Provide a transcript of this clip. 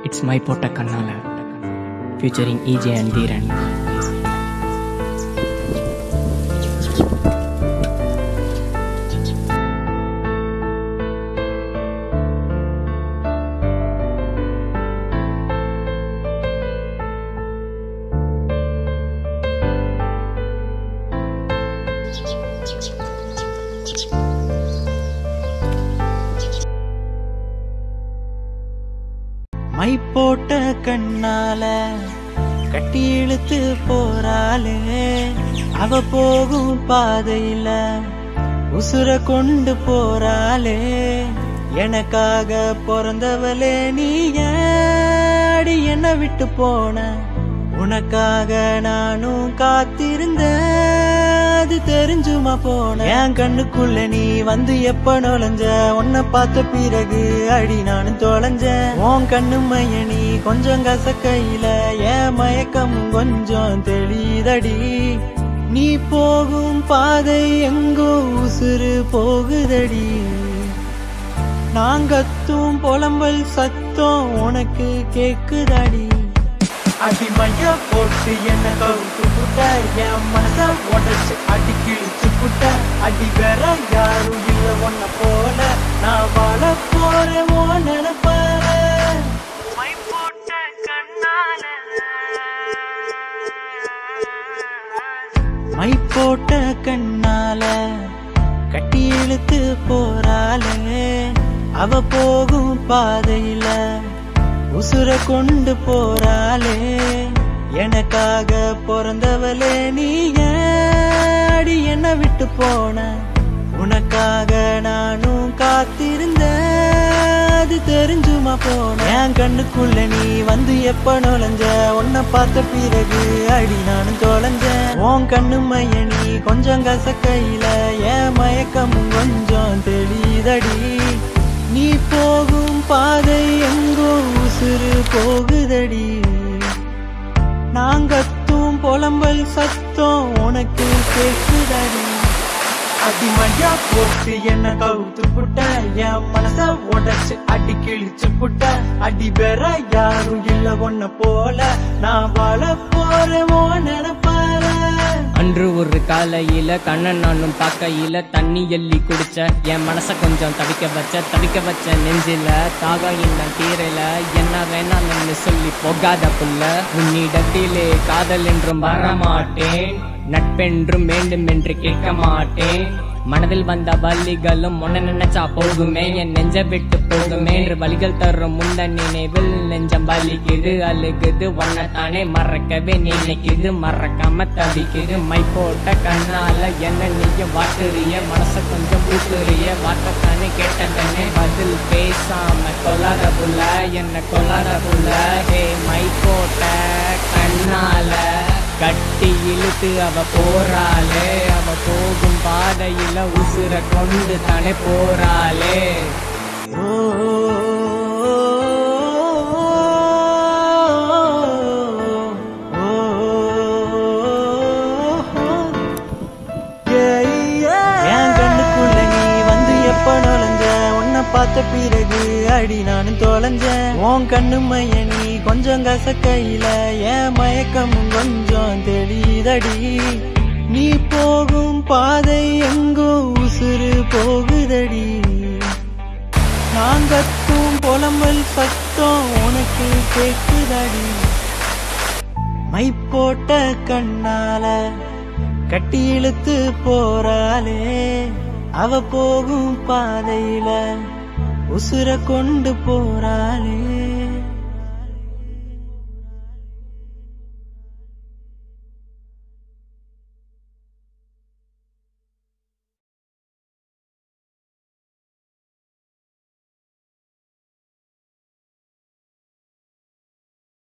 It's my Pota Kannala featuring EJ and Dhiran. My போட்ட கண்ணால கட்டி இழுத்து போறாளே, அவ போகும் பாதையில உசுர கொண்டு போறாளே. எனக்காக பிறந்தவளே நீ அடி என்ன விட்டு போன, உனக்காக நானும் காத்திருந்த, அது தெரிஞ்சுமா போன. என் கண்ணுக்குள்ள நீ வந்து எப்ப நுழைஞ்ச, உன்னை பார்த்த பிறகு அடி நானும் தொலைஞ்ச. உன் கண்ணு மைய நீ கொஞ்சம் கசக்கையில என் மயக்கம் கொஞ்சம் தெளிதடி. நீ போகும் பாதை எங்கோ உசுறு போகுதடி. நாங்கத்தும் புலம்பல் சத்தம் உனக்கு கேக்குதடி. அடிமையா போட்டு என்ன கவுத்து புட்ட, என் மனச உடச்சு அடி கிழிச்சு புட்ட. அடி வேற யாரும் இல்ல ஒன்ன போல, நான் வாழ போறேன் ஓ நினைப்பார. மை போட்ட கண்ணால மை போட்ட கண்ணால கட்டி இழுத்து போறாளே, அவ போகும் பாதையில உசுர கொண்டு போறாளே. எனக்காக பிறந்தவளே நீ அடி என்ன விட்டு போன, உனக்காக நானும் காத்திருந்த, அது தெரிஞ்சுமா போன. என் கண்ணுக்குள்ள நீ வந்து எப்ப நுழைஞ்ச, உன்னை பார்த்த பிறகு அடி நானும் தொலைஞ்ச. உன் கண்ணு மைய நீ கொஞ்சம் கசக்கையில என் மயக்கம் கொஞ்சம் தெளிதடி. நீ போகும் பாதை எங்கோ உசுறு போகுதடி. நாங்கத்தும் புலம்பல் சத்தம் உனக்கு கேக்குதடி. அடிமையா போட்டு என்ன கவுத்து புட்ட, என் மனச உடச்சு அடி கிழிச்சு புட்ட. அடி வேற யாரும் இல்ல ஒன்ன போல, நான் வாழ போறேன் ஓ நினைப்பார. அன்று ஒரு காலையில கண்ணன் நானும் பார்க்கையில தண்ணி எள்ளி குடிச்ச, என் மனச கொஞ்சம் தவிக்க வச்ச நெஞ்சில தாகம் இன்னும் தீரல. என்ன வேணாம்னு சொல்லி போகாத புள்ள, உன்னிடத்திலே காதல் என்றும் வரமாட்டேன், நட்பென்றும் வேண்டும் என்று கேட்க மாட்டேன். மனதில் வந்த வலிகளும் உன்ன நினைச்சா போகுமே, என் நெஞ்ச விட்டு போகுமே என்று வலிகள் தரும் முந்த நினைவில் நெஞ்சம் வலிக்குது அழுகுது. உன்னைத்தானே மறக்கவே நினைக்குது, மறக்காம தவிக்குது. மை போட்ட கண்ணால என்ன நீயும் வாட்டுறிய, மனச கொஞ்சம் பூட்டுறிய, வாட்டத்தானே கேட்டதானே பதில் பேசாம கொல்லாத புள்ள, என்ன கொல்லாத புள்ள. ஹே மை போட்ட கண்ணால கட்டி இழுத்து அவ போறாளே, அவ போகும் பாதையில உசுர கொண்டு தானே போறாளே. என் கண்ணுக்குள்ள நீ வந்து எப்ப நுழைஞ்ச, உன்னை பார்த்த பிறகு அடி நானும் தொலைஞ்ச. உன் கண்ணு மைய நீ கொஞ்சம் கசக்கையில என் மயக்கம் கொஞ்சம் தெளிதடி. நீ போகும் பாதை எங்கோ உசுறு போகுதடி. நாங்கத்தும் புலம்பல் சத்தம் உனக்கு கேக்குதடி. மை போட்ட கண்ணால கட்டி இழுத்து போறாளே, அவ போகும் பாதையில உசுர கொண்டு போறாளே.